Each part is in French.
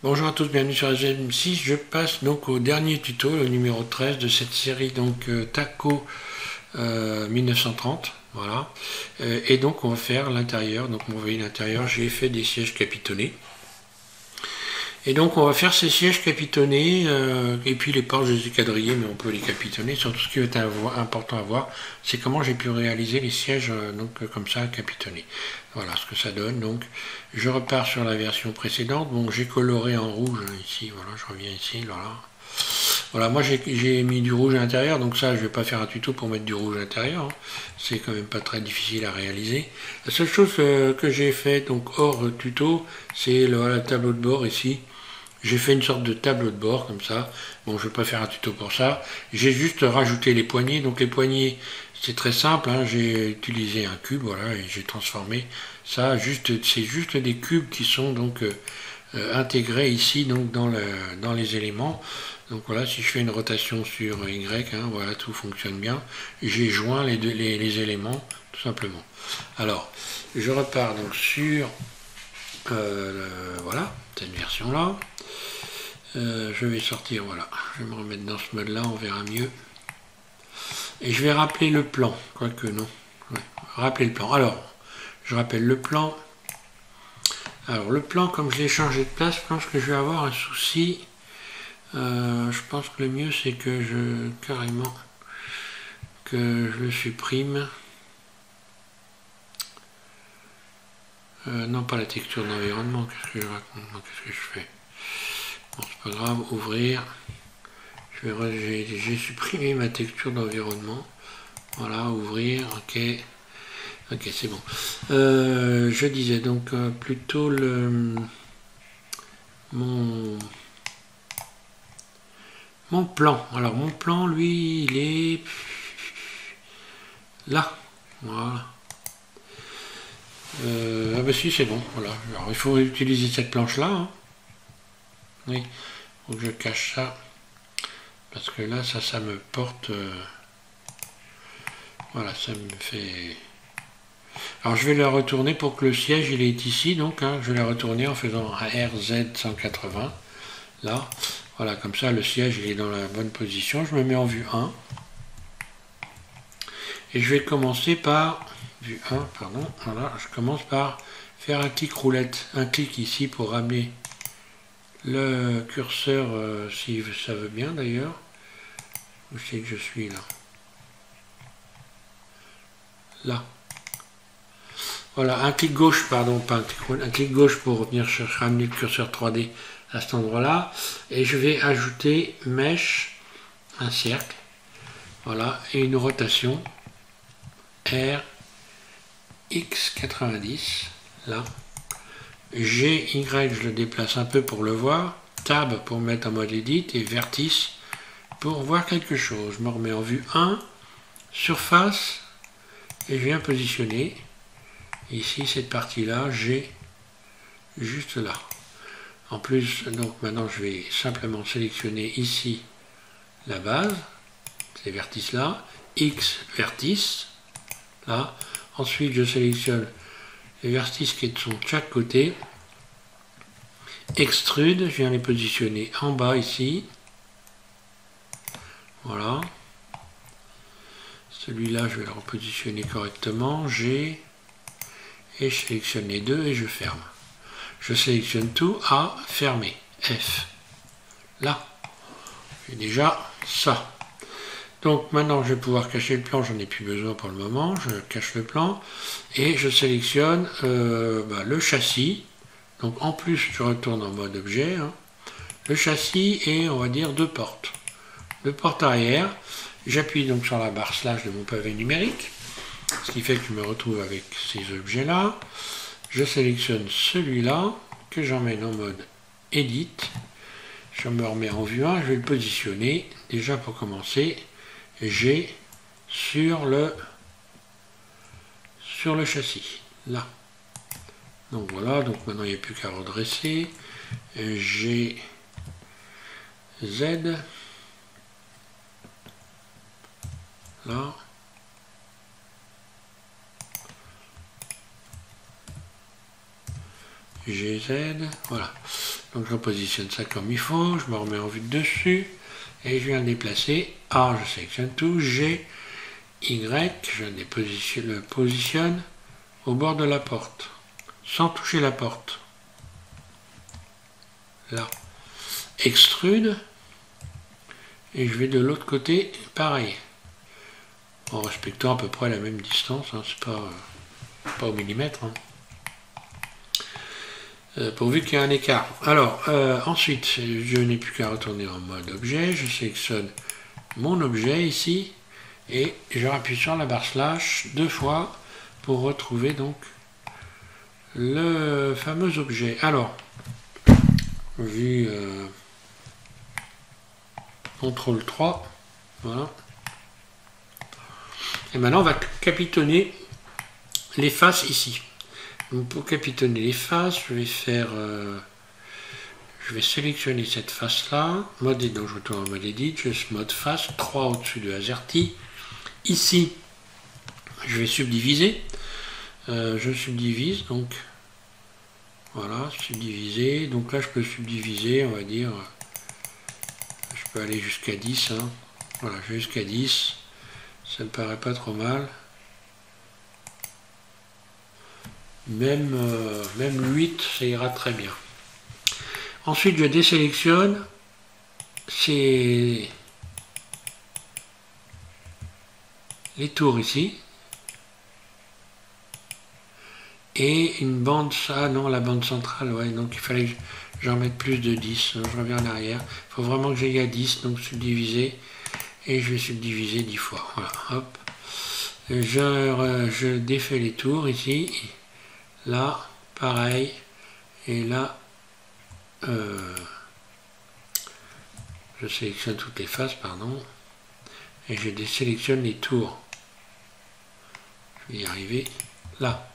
Bonjour à tous, bienvenue sur SM6. Je passe donc au dernier tuto, le numéro 13 de cette série donc Taco 1930. Voilà. Et donc on va faire l'intérieur. Donc vous voyez l'intérieur, j'ai fait des sièges capitonnés. Et donc on va faire ces sièges capitonnés, et puis les portes je les ai quadrillées, mais on peut les capitonner. Surtout ce qui est important à voir, c'est comment j'ai pu réaliser les sièges comme ça capitonnés. Voilà ce que ça donne. Donc je repars sur la version précédente. Bon, j'ai coloré en rouge ici, voilà, je reviens ici, voilà. Voilà, moi j'ai mis du rouge à l'intérieur, donc ça je vais pas faire un tuto pour mettre du rouge à l'intérieur, hein. C'est quand même pas très difficile à réaliser. La seule chose que j'ai fait donc hors tuto, c'est le tableau de bord ici. J'ai fait une sorte de tableau de bord comme ça. Bon, je vais pas faire un tuto pour ça. J'ai juste rajouté les poignées. Donc les poignées, c'est très simple, hein. J'ai utilisé un cube, voilà, et j'ai transformé ça. C'est juste des cubes qui sont donc intégrés ici donc dans les éléments. Donc voilà, si je fais une rotation sur Y, hein, voilà, tout fonctionne bien. J'ai joint les éléments, tout simplement. Alors, je repars donc sur voilà, cette version-là. Je vais sortir, voilà, je vais me remettre dans ce mode-là, on verra mieux. Et je vais rappeler le plan, quoique non. Ouais, rappeler le plan. Alors, je rappelle le plan. Alors, le plan, comme je l'ai changé de place, je pense que je vais avoir un souci. Je pense que le mieux, c'est que carrément, que je le supprime. Non, pas la texture d'environnement, qu'est-ce que je raconte, qu'est-ce que je fais? Bon, c'est pas grave, ouvrir. J'ai supprimé ma texture d'environnement. Voilà, ouvrir, ok. Ok, c'est bon. Je disais donc plutôt mon plan. Alors mon plan, lui, il est là. Voilà. Ah bah si, c'est bon. Voilà. Alors il faut utiliser cette planche-là. Hein. Oui. Faut que je cache ça. Parce que là, ça me porte... voilà, ça me fait... Alors je vais la retourner pour que le siège il est ici, donc hein, je vais la retourner en faisant un RZ180, là, voilà, comme ça le siège il est dans la bonne position. Je me mets en vue 1, et je vais commencer par, vue 1, pardon, voilà, je commence par faire un clic roulette, un clic ici pour ramener le curseur, si ça veut bien d'ailleurs, où c'est que je suis là, là. Voilà, un clic gauche, pardon, pas un clic roulette, un clic gauche pour venir ramener le curseur 3D à cet endroit-là. Et je vais ajouter mèche, un cercle, voilà, et une rotation R, X 90, là. G, Y, je le déplace un peu pour le voir. Tab pour mettre en mode edit et vertice pour voir quelque chose. Je me remets en vue 1, surface, et je viens positionner. Ici, cette partie-là, j'ai juste là. En plus, donc maintenant, je vais simplement sélectionner ici la base, ces vertices-là, X vertice, là. Ensuite, je sélectionne les vertices qui sont de chaque côté. Extrude, je viens les positionner en bas ici. Voilà. Celui-là, je vais le repositionner correctement. G. Et je sélectionne les deux et je ferme. Je sélectionne tout à fermer. F. Là. J'ai déjà ça. Donc maintenant je vais pouvoir cacher le plan, j'en ai plus besoin pour le moment, je cache le plan et je sélectionne le châssis. Donc en plus je retourne en mode objet, hein. Le châssis et on va dire deux portes arrière. J'appuie donc sur la barre slash de mon pavé numérique, ce qui fait que je me retrouve avec ces objets là. Je sélectionne celui-là que j'emmène en mode edit. Je me remets en vue 1, je vais le positionner déjà pour commencer. G sur le châssis, là. Donc voilà, donc maintenant il n'y a plus qu'à redresser. G, Z, là. GZ, voilà. Donc je repositionne ça comme il faut, je me remets en vue de dessus, et je viens le déplacer. A, je sélectionne tout, G, Y, je le positionne au bord de la porte, sans toucher la porte. Là. Extrude, et je vais de l'autre côté, pareil. En respectant à peu près la même distance, hein, c'est pas au millimètre. Hein. Pourvu qu'il y ait un écart. Alors, ensuite, je n'ai plus qu'à retourner en mode objet, je sélectionne mon objet ici, et je rappuie sur la barre slash 2 fois pour retrouver donc le fameux objet. Alors, vu CTRL 3, voilà. Et maintenant, on va capitonner les faces ici. Donc pour capitonner les faces, je vais sélectionner cette face-là, mode donc je retourne en mode edit, je mode face, 3 au-dessus de AZERTY. Ici, je vais subdiviser. Je subdivise, donc voilà, subdiviser. Donc là, je peux subdiviser, on va dire, je peux aller jusqu'à 10. Hein. Voilà, je vais jusqu'à 10. Ça me paraît pas trop mal. Même 8, ça ira très bien. Ensuite, je désélectionne les tours ici. Et une bande, ça, non, la bande centrale, ouais, donc il fallait que j'en mette plus de 10. Je reviens en arrière. Il faut vraiment que j'aille à 10, donc subdiviser. Et je vais subdiviser 10 fois. Voilà, hop. Je défais les tours ici. Là, pareil. Et là, je sélectionne toutes les faces, pardon. Et je désélectionne les tours. Je vais y arriver. Là.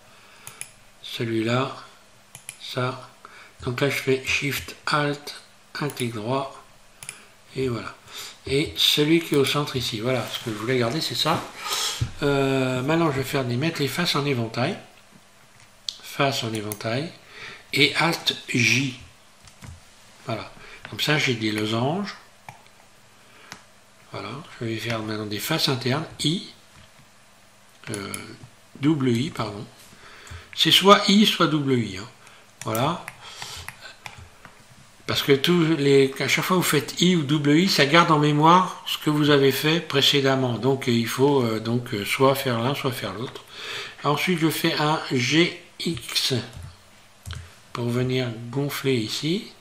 Celui-là. Ça. Donc là, je fais Shift, Alt, un clic droit. Et voilà. Et celui qui est au centre ici. Voilà, ce que je voulais garder, c'est ça. Maintenant, je vais faire mettre les faces en éventail. Face en éventail. Et Alt J. Voilà. Comme ça, j'ai des losanges. Voilà. Je vais faire maintenant des faces internes. I. Double I, pardon. C'est soit I, soit double I. Hein. Voilà. Parce que à chaque fois que vous faites I ou double I, ça garde en mémoire ce que vous avez fait précédemment. Donc il faut soit faire l'un, soit faire l'autre. Ensuite, je fais un GX pour venir gonfler ici.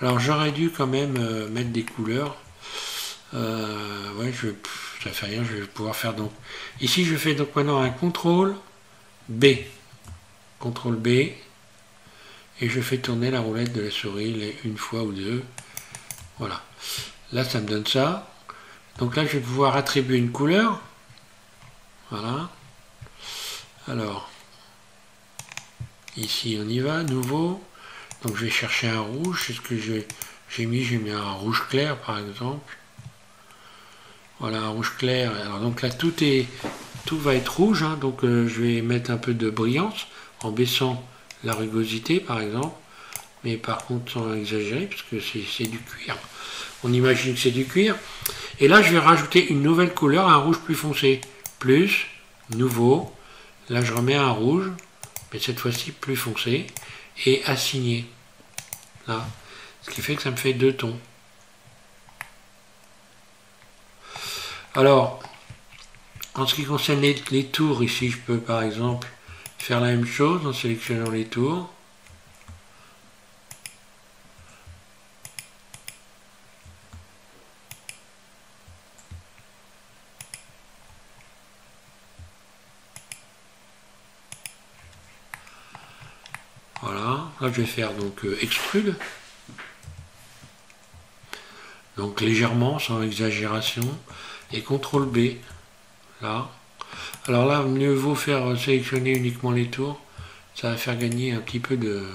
Alors j'aurais dû quand même mettre des couleurs. Ouais, ça fait rien, je vais pouvoir faire donc. Ici, je fais donc maintenant un CTRL B. CTRL B. Et je fais tourner la roulette de la souris une fois ou deux. Voilà. Là, ça me donne ça. Donc là, je vais pouvoir attribuer une couleur. Voilà. Alors, ici, on y va, nouveau. Donc, je vais chercher un rouge. C'est ce que j'ai mis un rouge clair, par exemple. Voilà, un rouge clair. Alors, donc là, tout va être rouge. Hein. Donc, je vais mettre un peu de brillance en baissant la rugosité par exemple, mais par contre sans exagérer parce que c'est du cuir. On imagine que c'est du cuir. Et là je vais rajouter une nouvelle couleur, un rouge plus foncé. Plus, nouveau. Là je remets un rouge, mais cette fois-ci plus foncé. Et assigné. Là. Ce qui fait que ça me fait 2 tons. Alors, en ce qui concerne les tours, ici je peux par exemple faire la même chose en sélectionnant les tours. Voilà, là je vais faire donc extrude. Donc légèrement, sans exagération. Et CTRL B. Là. Alors là, mieux vaut faire sélectionner uniquement les tours. Ça va faire gagner un petit peu de...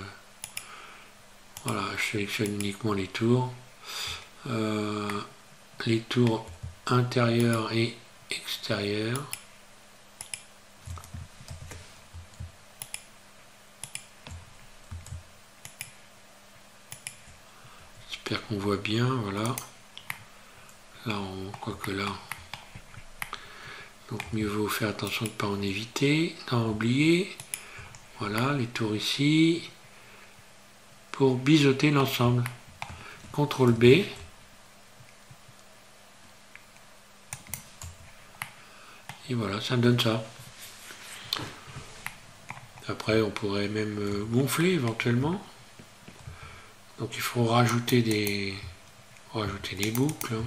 Voilà, je sélectionne uniquement les tours. Les tours intérieurs et extérieurs. J'espère qu'on voit bien, voilà. Là, on croit que là. Donc mieux vaut faire attention de ne pas en éviter, d'en oublier. Voilà, les tours ici. Pour biseauter l'ensemble. CTRL B. Et voilà, ça me donne ça. Après, on pourrait même gonfler éventuellement. Donc il faut rajouter des boucles.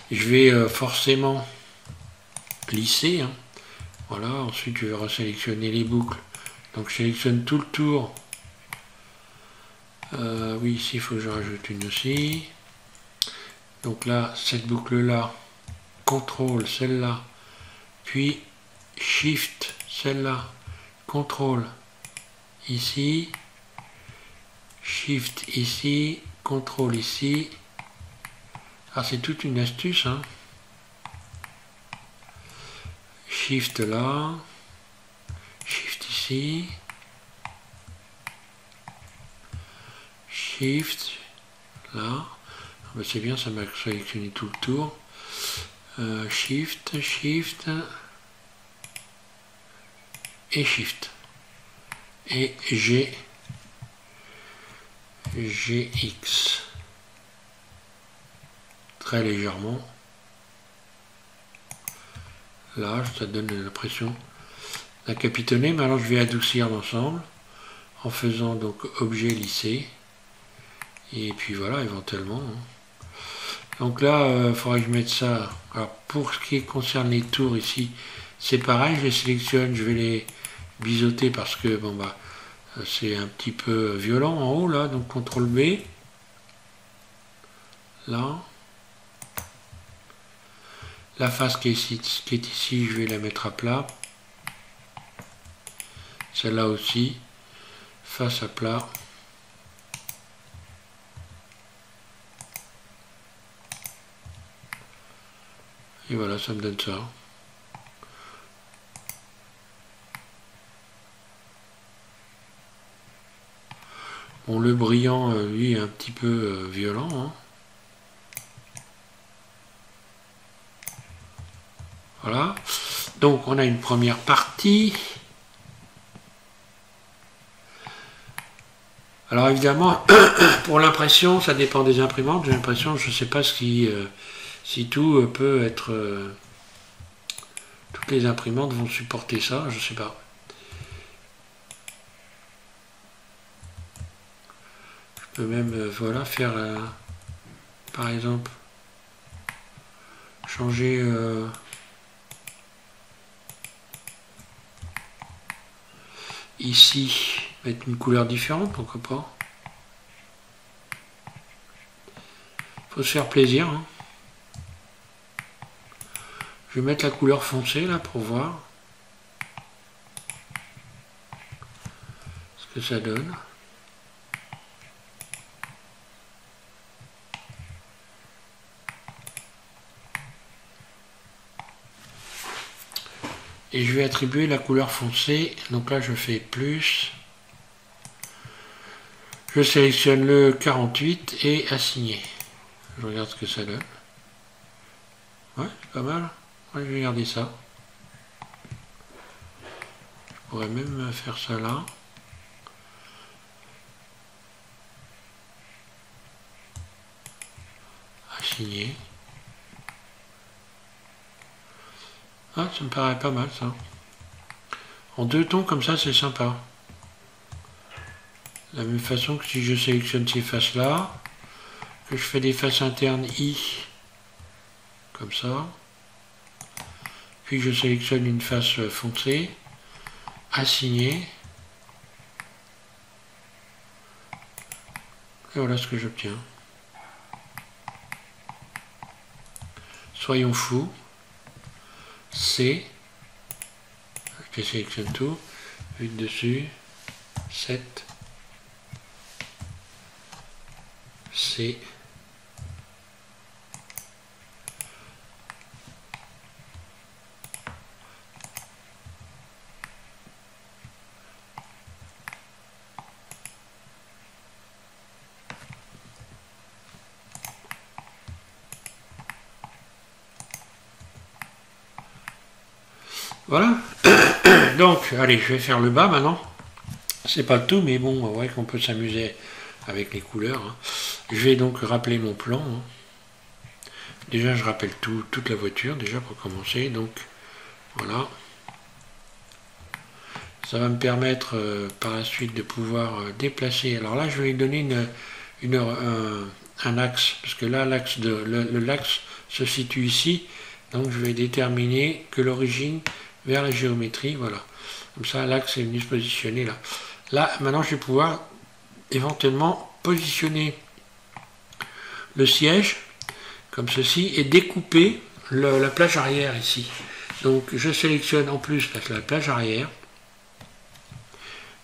Je vais forcément glisser. Voilà, ensuite je vais resélectionner les boucles. Donc je sélectionne tout le tour. Oui, ici il faut que je rajoute une aussi. Donc là, cette boucle-là, CTRL, celle-là, puis SHIFT, celle-là, CTRL, ici, SHIFT ici, CTRL ici. Ah, c'est toute une astuce, hein. Shift là, Shift ici, Shift là. Ben c'est bien, ça m'a sélectionné tout le tour. Shift, Shift et Shift. Et GX. Très légèrement. Là, ça donne l'impression d'un capitonné, mais alors je vais adoucir l'ensemble en faisant donc objet lissé. Et puis voilà, éventuellement. Donc là, il faudrait que je mette ça. Alors pour ce qui concerne les tours ici, c'est pareil, je les sélectionne, je vais les biseauter parce que bon bah c'est un petit peu violent en haut là, donc CTRL B. Là. La face qui est ici, je vais la mettre à plat. Celle-là aussi, face à plat. Et voilà, ça me donne ça. Bon, le brillant, lui, est un petit peu violent. Hein. Voilà. Donc, on a une première partie. Alors, évidemment, pour l'impression, ça dépend des imprimantes. J'ai l'impression, je ne sais pas si tout peut être... toutes les imprimantes vont supporter ça, je ne sais pas. Je peux même, voilà, faire, par exemple, changer... ici, mettre une couleur différente, pourquoi pas. Faut se faire plaisir. Hein. Je vais mettre la couleur foncée là pour voir ce que ça donne. Et je vais attribuer la couleur foncée. Donc là je fais plus. Je sélectionne le 48 et assigner. Je regarde ce que ça donne. Ouais, c'est pas mal. Ouais, je vais garder ça. Je pourrais même faire ça là. Assigner. Ah, ça me paraît pas mal ça. En deux tons comme ça, c'est sympa. De la même façon que si je sélectionne ces faces là, que je fais des faces internes I, comme ça. Puis je sélectionne une face foncée, assigner. Et voilà ce que j'obtiens. Soyons fous. C. Je sélectionne tout. 8 dessus. 7. C. Voilà. Donc, allez, je vais faire le bas maintenant. C'est pas le tout, mais bon, on voit qu'on peut s'amuser avec les couleurs. Hein. Je vais donc rappeler mon plan. Hein. Déjà, je rappelle toute la voiture, déjà pour commencer. Donc, voilà. Ça va me permettre par la suite de pouvoir déplacer. Alors là, je vais lui donner un axe, parce que là, l'axe se situe ici. Donc, je vais déterminer que l'origine vers la géométrie, voilà. Comme ça, l'axe est venu se positionner là. Là, maintenant, je vais pouvoir éventuellement positionner le siège comme ceci et découper la plage arrière ici. Donc, je sélectionne en plus la plage arrière.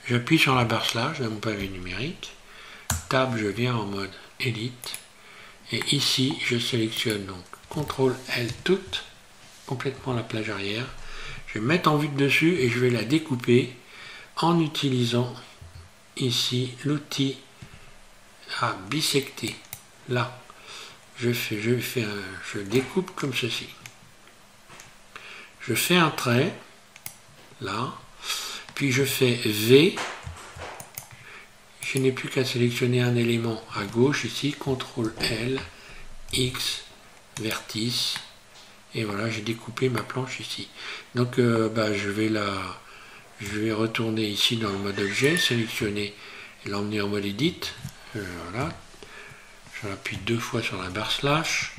J'appuie sur la barre slash de mon pavé numérique. Tab, je viens en mode Elite. Et ici, je sélectionne donc CTRL L toute, complètement la plage arrière. Je vais mettre en vue de dessus et je vais la découper en utilisant ici l'outil à bisecter. Là, je découpe comme ceci. Je fais un trait, là, puis je fais V. Je n'ai plus qu'à sélectionner un élément à gauche ici, CTRL L, X, vertice, et voilà, j'ai découpé ma planche ici. Donc je vais retourner ici dans le mode objet, sélectionner et l'emmener en mode edit. Voilà, j'appuie 2 fois sur la barre slash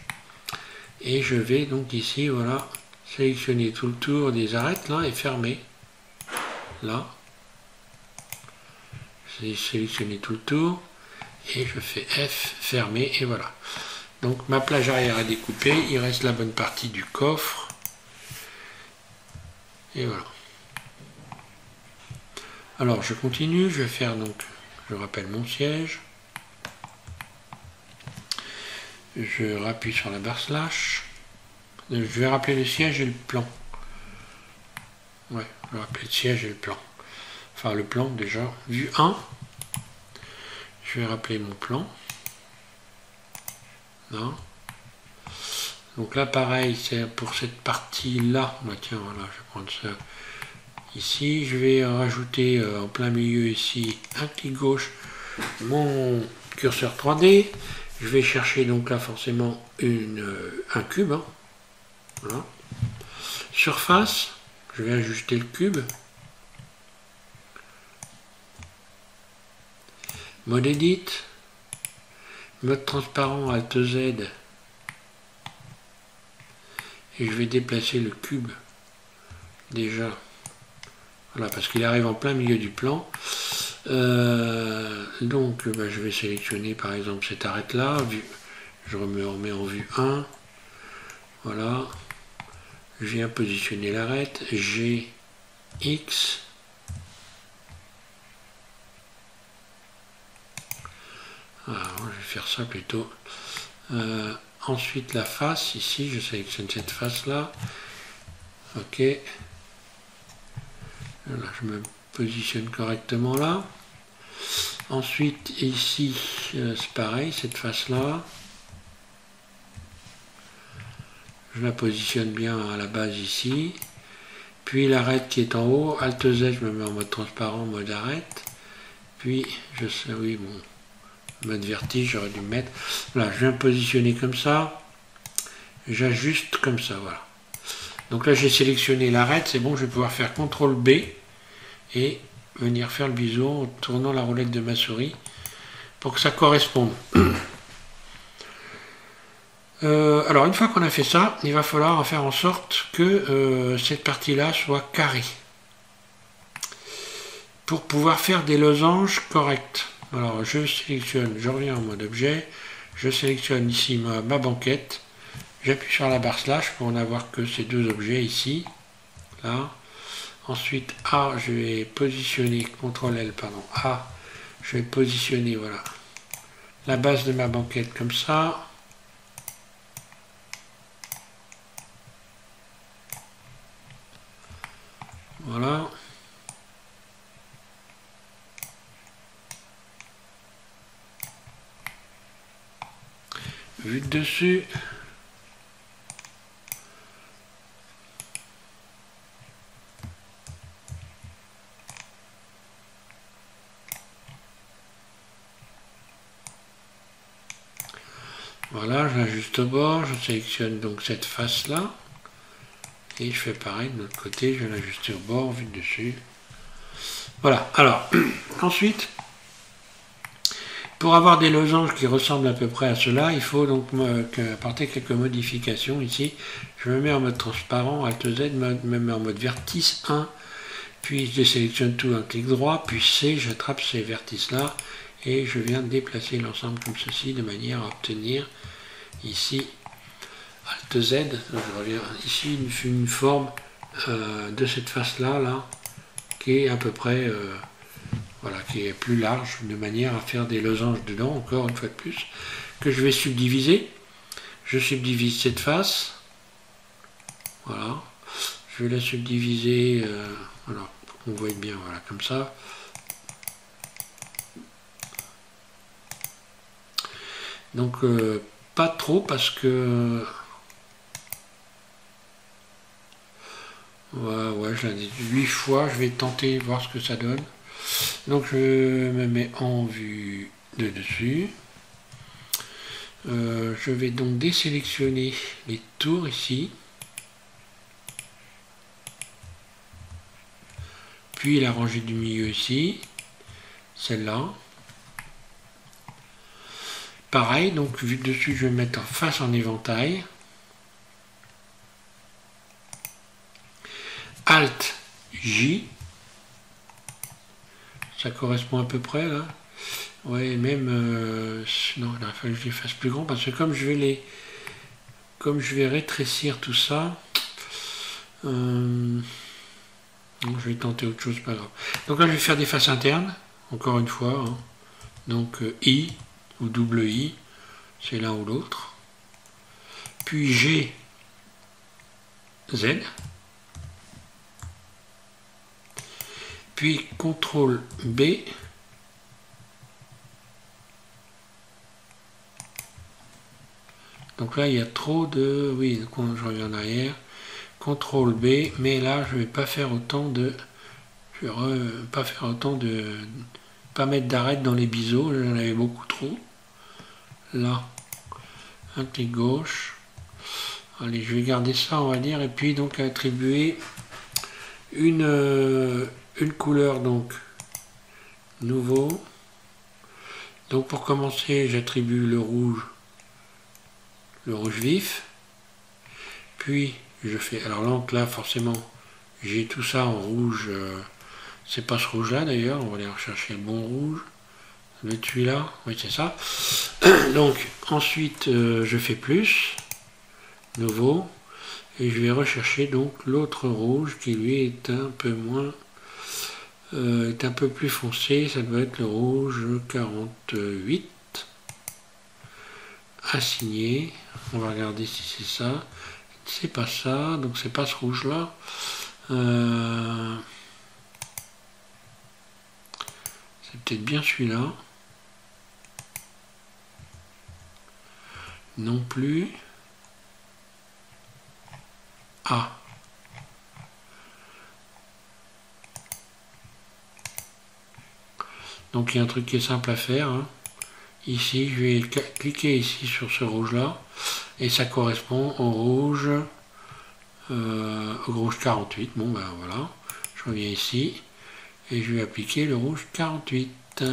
et je vais donc ici, voilà, sélectionner tout le tour des arêtes là et fermer là. J'ai sélectionné tout le tour et je fais F, fermer et voilà. Donc ma plage arrière est découpée, il reste la bonne partie du coffre. Et voilà. Alors je continue, je vais faire donc, je rappelle mon siège. Je rappuie sur la barre slash. Je vais rappeler le siège et le plan. Ouais, je vais rappeler le siège et le plan. Enfin le plan déjà. Vue 1. Je vais rappeler mon plan. Là. Donc là pareil, c'est pour cette partie là. Bah, tiens, voilà, je vais prendre ça ici. Je vais rajouter en plein milieu ici un clic gauche mon curseur 3D. Je vais chercher donc là forcément un cube. Hein. Voilà. Surface, je vais ajuster le cube. Mode Edit. Mode transparent, Alt Z. Et je vais déplacer le cube. Déjà. Voilà, parce qu'il arrive en plein milieu du plan. Donc, je vais sélectionner par exemple cette arête là. Je me remets en vue 1. Voilà. Je viens positionner l'arête. G, X. Alors, je vais faire ça plutôt. Ensuite, la face. Ici, je sélectionne cette face là. Ok. Voilà, je me positionne correctement là. Ensuite, ici, c'est pareil, cette face-là. Je la positionne bien à la base ici. Puis l'arête qui est en haut, Alt Z, je me mets en mode transparent, mode arête. Puis, je sais, oui, bon, mode vertige, j'aurais dû me mettre. Voilà, je viens positionner comme ça. J'ajuste comme ça, voilà. Donc là, j'ai sélectionné l'arête, c'est bon, je vais pouvoir faire CTRL B et venir faire le biseau en tournant la roulette de ma souris pour que ça corresponde. Alors une fois qu'on a fait ça, il va falloir faire en sorte que cette partie-là soit carrée pour pouvoir faire des losanges corrects. Alors je sélectionne, je reviens en mode objet, je sélectionne ici ma banquette, j'appuie sur la barre slash pour n'avoir que ces deux objets ici, là. Ensuite A, je vais positionner, CTRL L, pardon, A, je vais positionner, voilà, la base de ma banquette comme ça. Voilà. Vue de dessus. Voilà, je l'ajuste au bord, je sélectionne donc cette face-là. Et je fais pareil de l'autre côté, je vais l'ajuster au bord, vue de dessus. Voilà, alors, ensuite, pour avoir des losanges qui ressemblent à peu près à cela, il faut donc apporter quelques modifications ici. Je me mets en mode transparent, Alt Z, me mets en mode vertice 1, puis je désélectionne tout un clic droit, puis C, j'attrape ces vertices-là, et je viens déplacer l'ensemble comme ceci, de manière à obtenir ici, Alt Z, je reviens ici, une forme de cette face-là, là, qui est à peu près... voilà, qui est plus large, de manière à faire des losanges dedans, encore une fois de plus, que je vais subdiviser. Je subdivise cette face. Voilà. Je vais la subdiviser, voilà, pour qu'on voit bien, voilà, comme ça. Donc, pas trop, parce que... ouais, je l'ai dit 8 fois, je vais tenter de voir ce que ça donne. Donc je me mets en vue de dessus. Je vais donc désélectionner les tours ici. Puis la rangée du milieu ici. Celle-là. Pareil, donc vue de dessus, je vais mettre en face en éventail. Alt J. Ça correspond à peu près là. Ouais, même non, il a fallu que je les fasse plus grand parce que comme je vais rétrécir tout ça, donc je vais tenter autre chose, pas grave. Donc là je vais faire des faces internes, encore une fois, hein. Donc I ou double I, c'est l'un ou l'autre. Puis G, Z. Puis CTRL B. Donc là, il y a trop de... Oui, donc je reviens en arrière. CTRL B, mais là, je vais pas faire autant de... Je vais pas faire autant de... Pas mettre d'arête dans les biseaux, j'en avais beaucoup trop. Là, un clic gauche. Allez, je vais garder ça, on va dire, et puis donc attribuer une couleur, donc, nouveau. Donc pour commencer, j'attribue le rouge vif. Puis je fais, alors donc là forcément j'ai tout ça en rouge, c'est pas ce rouge là d'ailleurs, on va aller rechercher le bon rouge, le celui-là, oui c'est ça. Donc ensuite je fais plus, nouveau, et je vais rechercher donc l'autre rouge qui lui est un peu moins, est un peu plus foncé, ça doit être le rouge 48. Assigné, on va regarder si c'est ça, c'est pas ça, donc c'est pas ce rouge là, c'est peut-être bien celui-là, non plus, ah, donc il y a un truc qui est simple à faire, hein. Ici, je vais cliquer ici sur ce rouge-là, et ça correspond au rouge 48. Bon, ben voilà, je reviens ici, et je vais appliquer le rouge 48.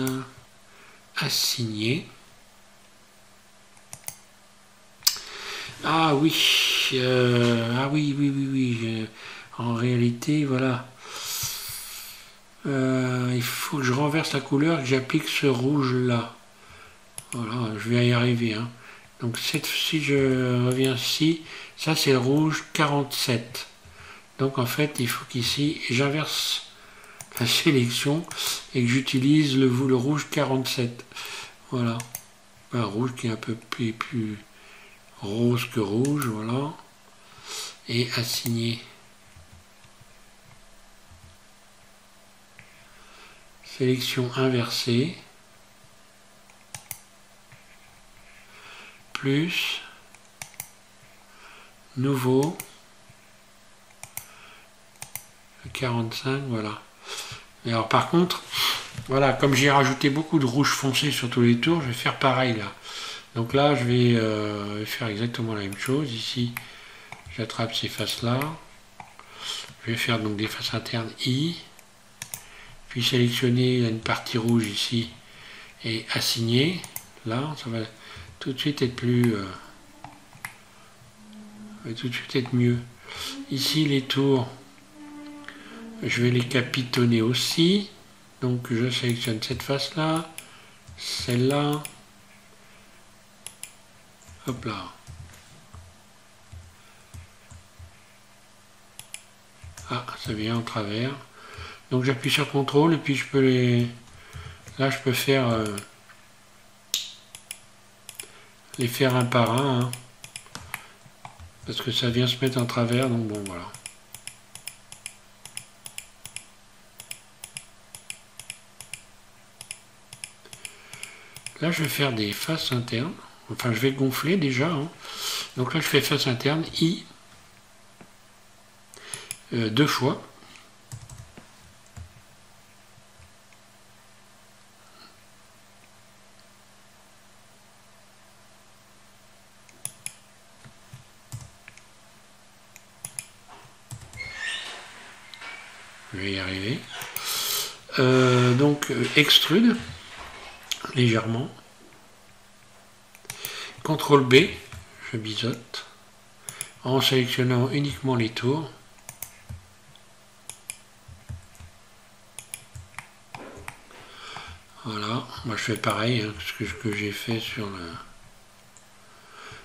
Assigner. Ah oui, oui. En réalité, voilà. Il faut que je renverse la couleur et que j'applique ce rouge-là. Voilà, je vais y arriver, hein. Donc si je reviens ici, ça c'est le rouge 47. Donc en fait, il faut qu'ici, j'inverse la sélection et que j'utilise le rouge 47. Voilà. Un rouge qui est un peu plus rose que rouge, voilà. Et assigner. Sélection inversée. Plus, nouveau, 45, voilà. Et alors par contre, voilà, comme j'ai rajouté beaucoup de rouge foncé sur tous les tours, je vais faire pareil là. Donc là, je vais faire exactement la même chose. Ici, j'attrape ces faces-là. Je vais faire donc des faces internes I. Puis sélectionner une partie rouge ici et assigner. Là, ça va tout de suite être plus... va tout de suite être mieux. Ici, les tours, je vais les capitonner aussi. Donc, je sélectionne cette face-là, celle-là. Hop là. Ah, ça vient en travers. Donc, j'appuie sur CTRL et puis je peux les... Là, je peux faire... les faire un par un. Hein, parce que ça vient se mettre en travers, donc bon, voilà. Là, je vais faire des faces internes. Enfin, je vais gonfler déjà. Hein. Donc là, je fais face interne, I, 2 fois. Je vais y arriver. Donc, extrude, légèrement. CTRL B, je biseaute, en sélectionnant uniquement les tours. Voilà, moi je fais pareil, hein, ce que j'ai fait sur le...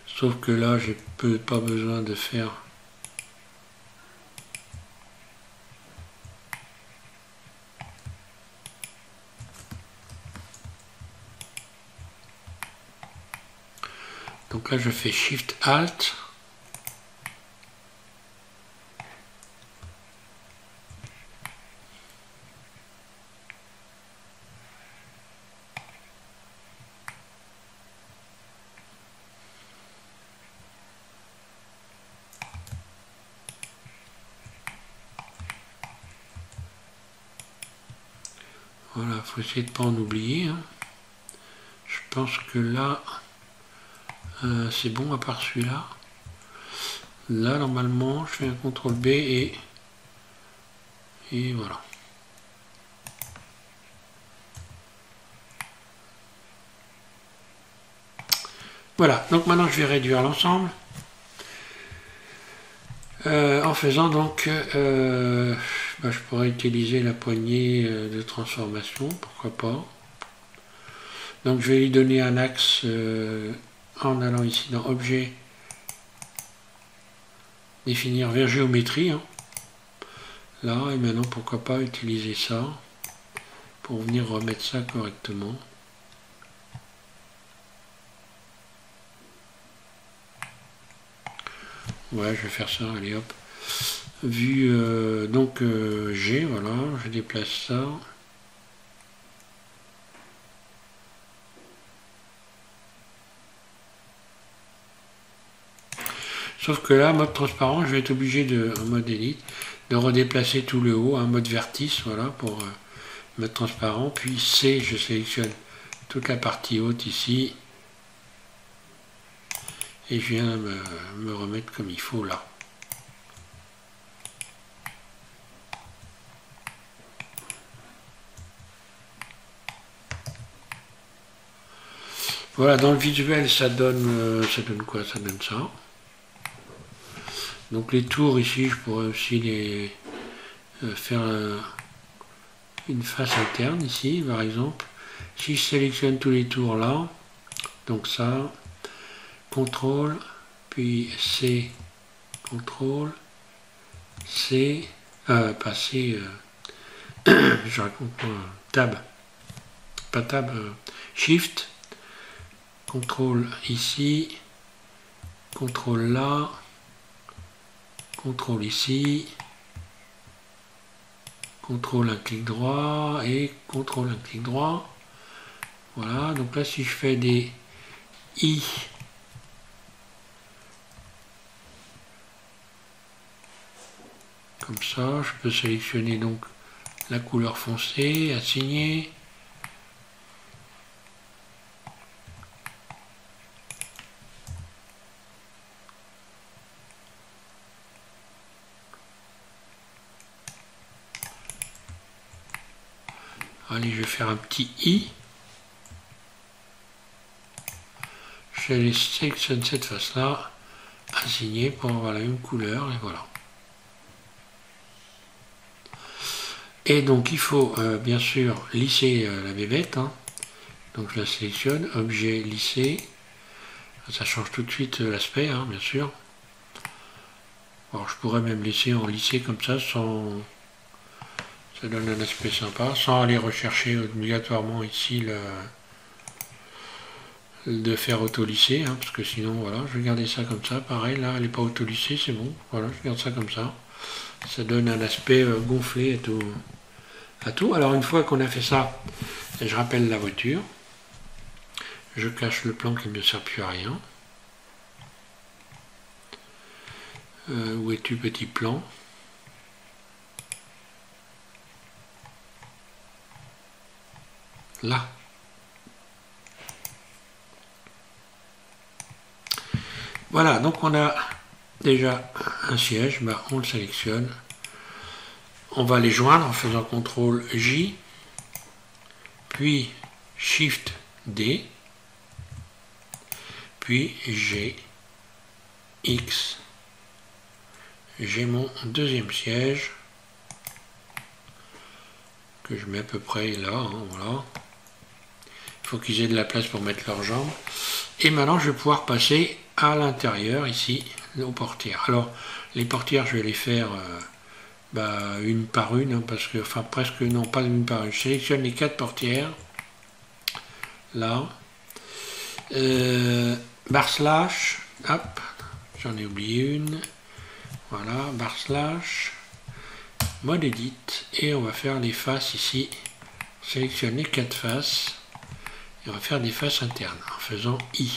Sauf que là, j'ai pas besoin de faire... Donc là, je fais Shift Alt. Voilà, il faut essayer de ne pas en oublier. Hein. Je pense que là, c'est bon à part celui-là. Là, normalement, je fais un CTRL B et voilà. Voilà, donc maintenant je vais réduire l'ensemble. En faisant donc, je pourrais utiliser la poignée de transformation, pourquoi pas. Donc je vais lui donner un axe en allant ici dans Objet, définir vers géométrie. Hein. Là, et maintenant pourquoi pas utiliser ça pour venir remettre ça correctement. Ouais, je vais faire ça, allez hop. Vu donc G, voilà, je déplace ça. Sauf que là, mode transparent, je vais être obligé de, en mode élite, de redéplacer tout le haut, un mode vertice, voilà, pour mode transparent. Puis C, je sélectionne toute la partie haute ici. Et je viens me remettre comme il faut là. Voilà, dans le visuel, ça donne quoi? Ça donne ça. Donc les tours ici, je pourrais aussi les faire une face interne ici, par exemple. Si je sélectionne tous les tours là, donc ça, CTRL, puis C, CTRL, C, pas C, je raconte pas, Tab, pas Tab, Shift, CTRL ici, CTRL là, CTRL ici, CTRL un clic droit et CTRL un clic droit. Voilà, donc là si je fais des I, comme ça, je peux sélectionner donc la couleur foncée, assigner. allez, je vais faire un petit I. Je les sélectionne cette face-là, assigner pour avoir la même couleur, et voilà. Et donc il faut bien sûr lisser la bébête, hein. Donc je la sélectionne, objet lisser, ça change tout de suite l'aspect, hein, bien sûr. Alors je pourrais même laisser en lisser comme ça, sans... ça donne un aspect sympa, sans aller rechercher obligatoirement ici de faire auto-lisser, hein, parce que sinon voilà, je vais garder ça comme ça, pareil, là elle n'est pas auto-lissée, c'est bon, voilà, je garde ça comme ça. Ça donne un aspect gonflé à tout. Alors une fois qu'on a fait ça, je rappelle la voiture. Je cache le plan qui ne me sert plus à rien. Où es-tu, petit plan? Là. Voilà, donc on a déjà un siège, bah, on le sélectionne. On va les joindre en faisant CTRL J, puis SHIFT D, puis G, X. J'ai mon deuxième siège que je mets à peu près là, hein, voilà. Il faut qu'ils aient de la place pour mettre leurs jambes. Et maintenant je vais pouvoir passer à l'intérieur ici aux portières. Alors les portières je vais les faire une par une, hein, parce que, enfin presque, non pas une par une. Je sélectionne les 4 portières là, // hop, j'en ai oublié une, voilà, // mode edit, et on va faire les faces ici. On sélectionne les 4 faces et on va faire des faces internes en faisant I,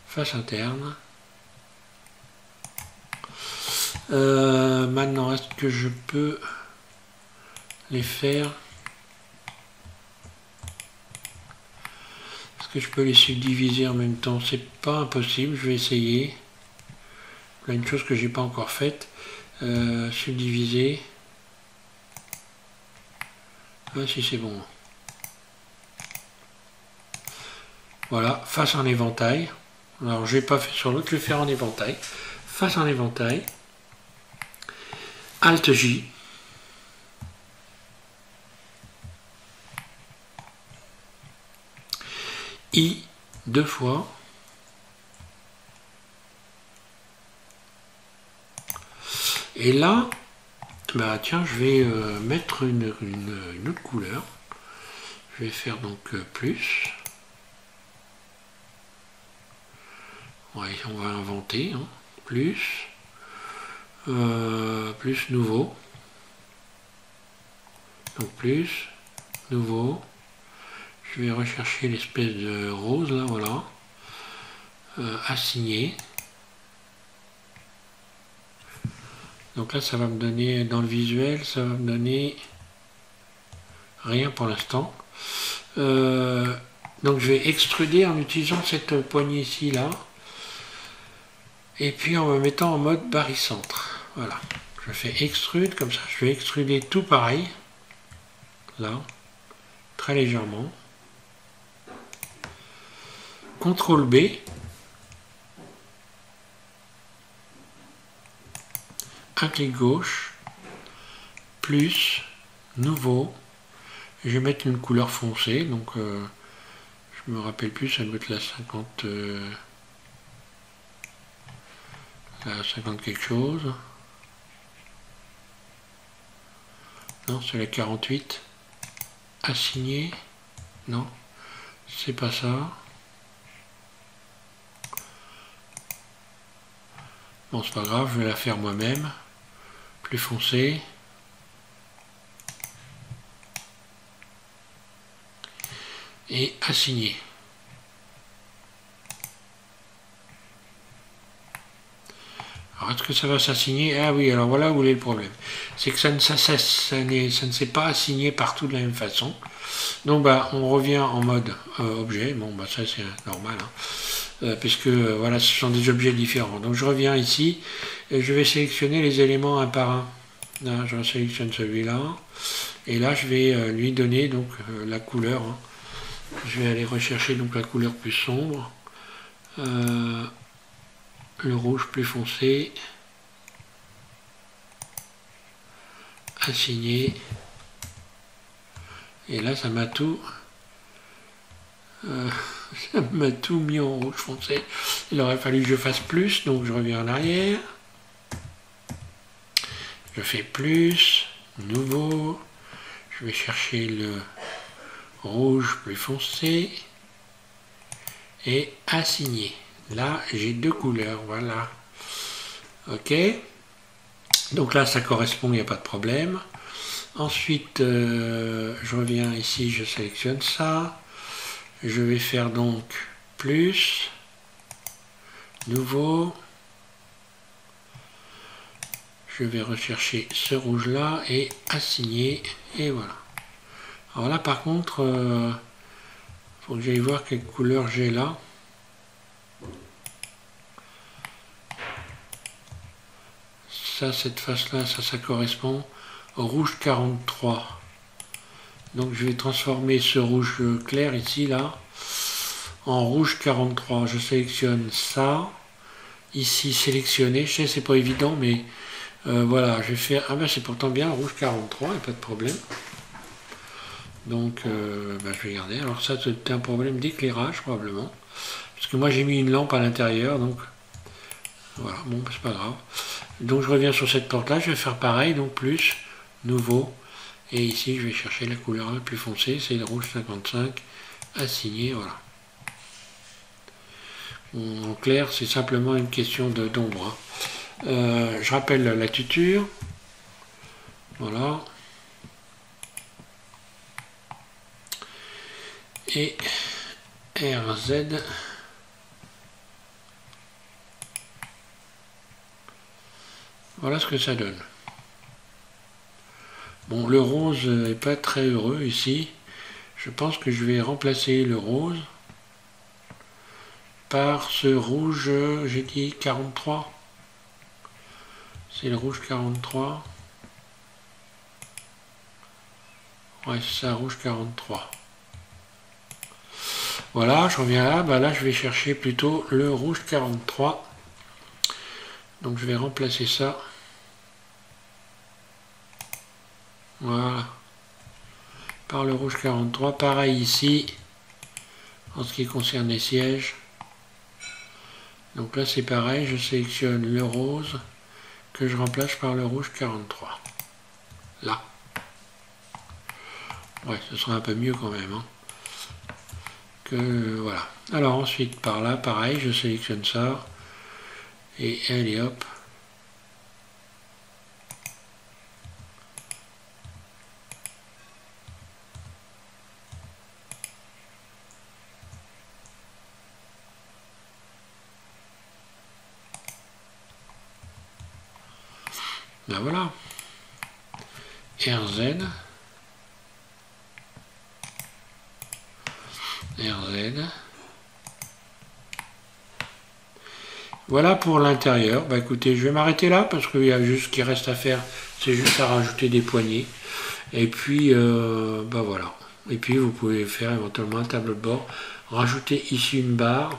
face interne. Maintenant, est-ce que je peux les faire? Est-ce que je peux les subdiviser en même temps? C'est pas impossible, je vais essayer. Là, une chose que j'ai pas encore faite, subdiviser. Ah, si c'est bon. Voilà, face en éventail. Alors, je n'ai pas fait sur l'autre, je vais faire en éventail. Face en éventail. Alt J. I 2 fois. Et là, bah tiens, je vais mettre une autre couleur. Je vais faire donc plus. Ouais, on va inventer, hein. Plus nouveau, donc plus nouveau, je vais rechercher l'espèce de rose là, voilà, assigner, donc là ça va me donner, dans le visuel ça va me donner rien pour l'instant, donc je vais extruder en utilisant cette poignée ici là, et puis en me mettant en mode barycentre. Voilà, je fais extrude comme ça, je vais extruder tout pareil, là, très légèrement. CTRL B, un clic gauche, plus, nouveau, je vais mettre une couleur foncée, donc je me rappelle plus, ça doit être la 50, la 50 quelque chose. Non, c'est la 48. Assigner. Non, c'est pas ça. Bon, c'est pas grave, je vais la faire moi-même. Plus foncé. Et assigner. Alors, est-ce que ça va s'assigner? Ah oui, alors voilà où est le problème. C'est que ça ne s'est pas assigné partout de la même façon. Donc, bah, on revient en mode objet. Bon, bah, ça, c'est normal, hein, puisque, voilà, ce sont des objets différents. Donc, je reviens ici et je vais sélectionner les éléments un par un. Là, je sélectionne celui-là. Et là, je vais lui donner donc la couleur. Hein. Je vais aller rechercher donc la couleur plus sombre. Le rouge plus foncé. Assigner. Et là, ça m'a tout... ça m'a tout mis en rouge foncé. Il aurait fallu que je fasse plus, donc je reviens en arrière. Je fais plus, nouveau. Je vais chercher le rouge plus foncé et assigner. Là, j'ai deux couleurs, voilà. Ok. Donc là, ça correspond, il n'y a pas de problème. Ensuite, je reviens ici, je sélectionne ça. Je vais faire donc plus, nouveau. Je vais rechercher ce rouge là et assigner, et voilà. Alors là par contre, faut que j'aille voir quelle couleur j'ai là. Ça, cette face là, ça correspond au rouge 43. Donc je vais transformer ce rouge clair ici là en rouge 43. Je sélectionne ça, ici sélectionner, je sais c'est pas évident mais voilà, je vais faire, ah ben c'est pourtant bien rouge 43, il n'y a pas de problème. Donc ben, je vais garder, alors ça c'est un problème d'éclairage probablement, parce que moi j'ai mis une lampe à l'intérieur, donc voilà, bon c'est pas grave. Donc je reviens sur cette porte là, je vais faire pareil, donc plus, nouveau, et ici je vais chercher la couleur la plus foncée, c'est le rouge 55, assigné, voilà. En clair, c'est simplement une question d'ombre. Je rappelle la tuture. Voilà. Et RZ. Voilà ce que ça donne. Bon, le rose n'est pas très heureux ici. Je pense que je vais remplacer le rose par ce rouge, j'ai dit 43. C'est le rouge 43. Ouais, c'est ça, rouge 43. Voilà, je reviens là. Bah là, je vais chercher plutôt le rouge 43. Donc, je vais remplacer ça. Voilà. Par le rouge 43. Pareil ici, en ce qui concerne les sièges. Donc là, c'est pareil. Je sélectionne le rose que je remplace par le rouge 43. Là. Ouais, ce sera un peu mieux quand même. Hein. Que, voilà. Alors ensuite, par là, pareil, je sélectionne ça. Et allez hop. Ben voilà. RZ. RZ. Voilà pour l'intérieur. Bah écoutez, je vais m'arrêter là parce qu'il y a juste ce qui reste à faire, c'est juste à rajouter des poignées. Et puis, bah voilà. Et puis vous pouvez faire éventuellement un tableau de bord. Rajouter ici une barre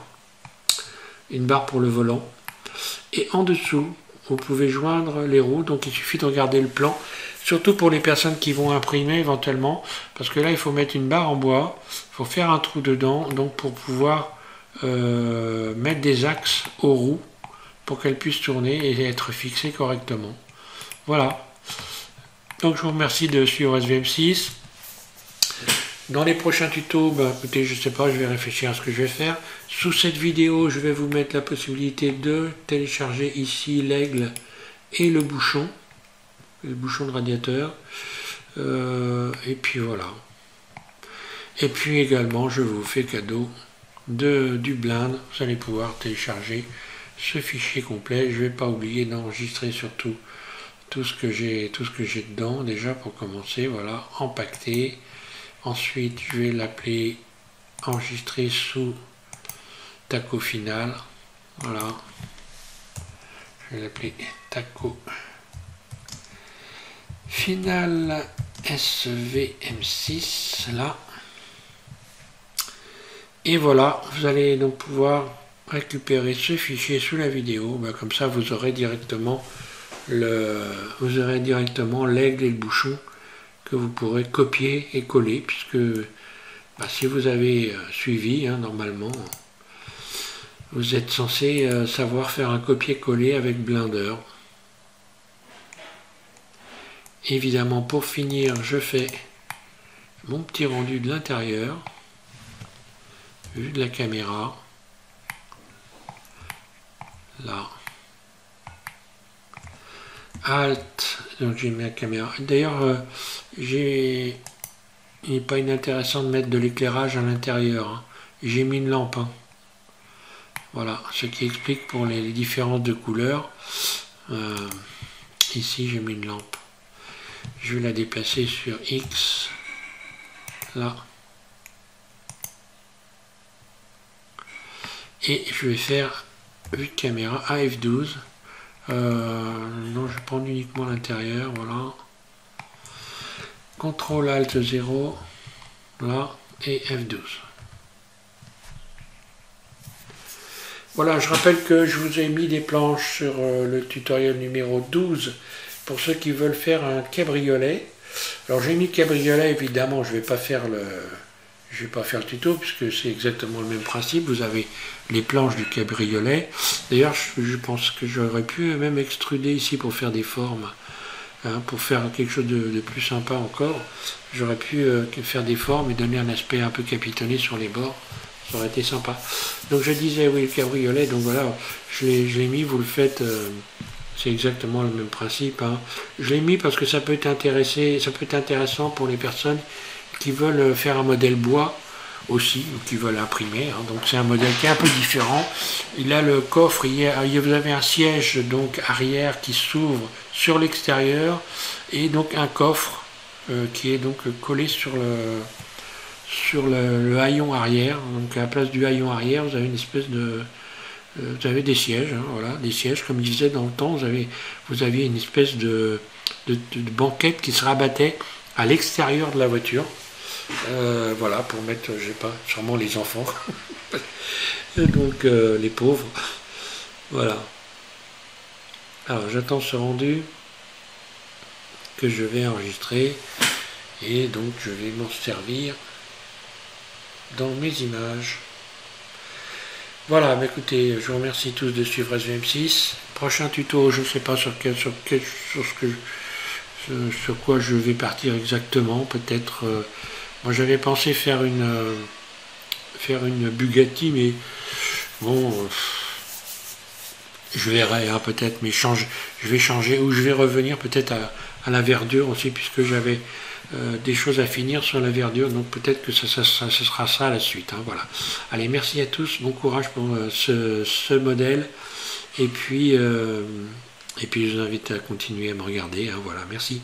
pour le volant. Et en dessous, vous pouvez joindre les roues. Donc il suffit de regarder le plan. Surtout pour les personnes qui vont imprimer éventuellement. Parce que là, il faut mettre une barre en bois. Il faut faire un trou dedans. Donc pour pouvoir mettre des axes aux roues pour qu'elles puissent tourner et être fixées correctement. Voilà. Donc je vous remercie de suivre SVM6. Dans les prochains tutos, bah, écoutez, je sais pas, je vais réfléchir à ce que je vais faire. Sous cette vidéo, je vais vous mettre la possibilité de télécharger ici l'aigle et le bouchon de radiateur. Et puis voilà. Et puis également, je vous fais cadeau du blind. Vous allez pouvoir télécharger ce fichier complet. Je vais pas oublier d'enregistrer surtout tout ce que j'ai dedans déjà pour commencer. Voilà, empaqueté. Ensuite, je vais l'appeler enregistrer sous taco final. Voilà. Je vais l'appeler taco Final SVM6 là. Et voilà, vous allez donc pouvoir récupérer ce fichier sous la vidéo. Comme ça, vous aurez directement l'aigle et le bouchon que vous pourrez copier et coller, puisque si vous avez suivi, normalement, vous êtes censé savoir faire un copier-coller avec Blender. Évidemment, pour finir, je fais mon petit rendu de l'intérieur, vu de la caméra, là. Alt, donc j'ai mis la caméra. D'ailleurs, il n'est pas inintéressant de mettre de l'éclairage à l'intérieur. J'ai mis une lampe. Voilà, ce qui explique pour les différences de couleurs. Ici, j'ai mis une lampe. Je vais la déplacer sur X. Là. Et je vais faire vue de caméra à F12. Non, je vais prendre uniquement l'intérieur, voilà. CTRL ALT 0, là, et F12. Voilà, je rappelle que je vous ai mis des planches sur le tutoriel numéro 12 pour ceux qui veulent faire un cabriolet. Alors j'ai mis cabriolet, évidemment, je ne vais pas faire le tuto puisque c'est exactement le même principe. Vous avez les planches du cabriolet. D'ailleurs, je pense que j'aurais pu même extruder ici pour faire des formes, pour faire quelque chose de plus sympa encore. J'aurais pu faire des formes et donner un aspect un peu capitonné sur les bords. Ça aurait été sympa. Donc je disais, oui, le cabriolet, donc voilà, je l'ai mis, vous le faites, c'est exactement le même principe. Je l'ai mis parce que ça peut être intéressant pour les personnes qui veulent faire un modèle bois aussi, ou qui veulent imprimer. Donc c'est un modèle qui est un peu différent. Il a le coffre, vous avez un siège donc arrière qui s'ouvre sur l'extérieur, et donc un coffre qui est donc collé sur le haillon arrière. Donc à la place du haillon arrière, vous avez une espèce de... vous avez des sièges, voilà, des sièges, comme je disais dans le temps, vous aviez une espèce de banquette qui se rabattait à l'extérieur de la voiture. Voilà, pour mettre, je sais pas, sûrement les enfants. Donc les pauvres. Voilà. Alors j'attends ce rendu que je vais enregistrer, et donc je vais m'en servir dans mes images. Voilà, écoutez, je vous remercie tous de suivre SVM6. Prochain tuto, je ne sais pas sur quoi je vais partir exactement. Peut-être, moi j'avais pensé faire une Bugatti, mais bon, je verrai peut-être, mais je vais changer, ou je vais revenir peut-être à la verdure aussi, puisque j'avais des choses à finir sur la verdure, donc peut-être que ce sera ça à la suite. Voilà. Allez, merci à tous, bon courage pour ce modèle, et puis je vous invite à continuer à me regarder. Voilà, merci.